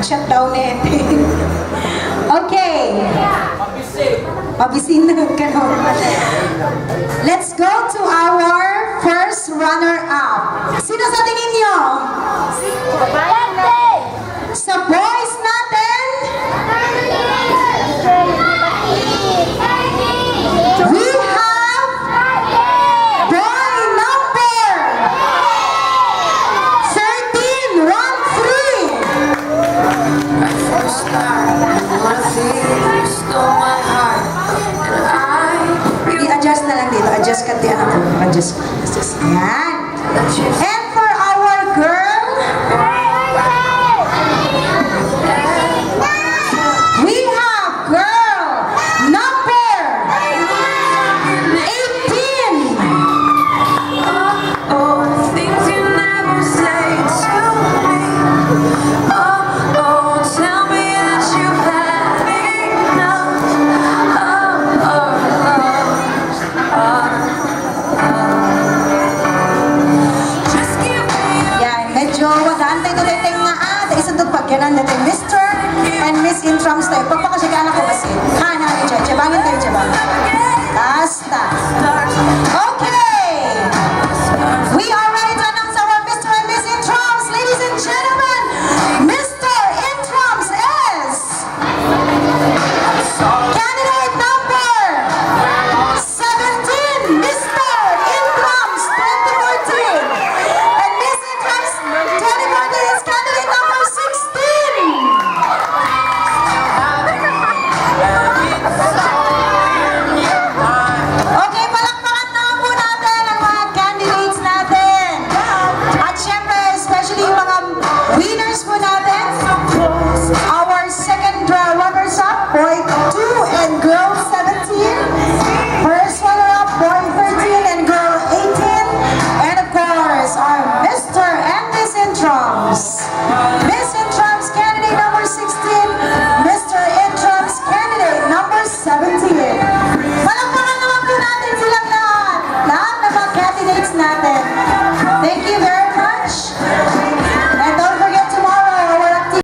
Shutdown eh. Okay. Mabisin ka no. Let's go to our first runner-up. Sino sa tingin nyo? Sa boys natin, we have boy number 13, 1-3. I-adjust na lang dito. Adjust ka tiyan ako. Adjust. Yan.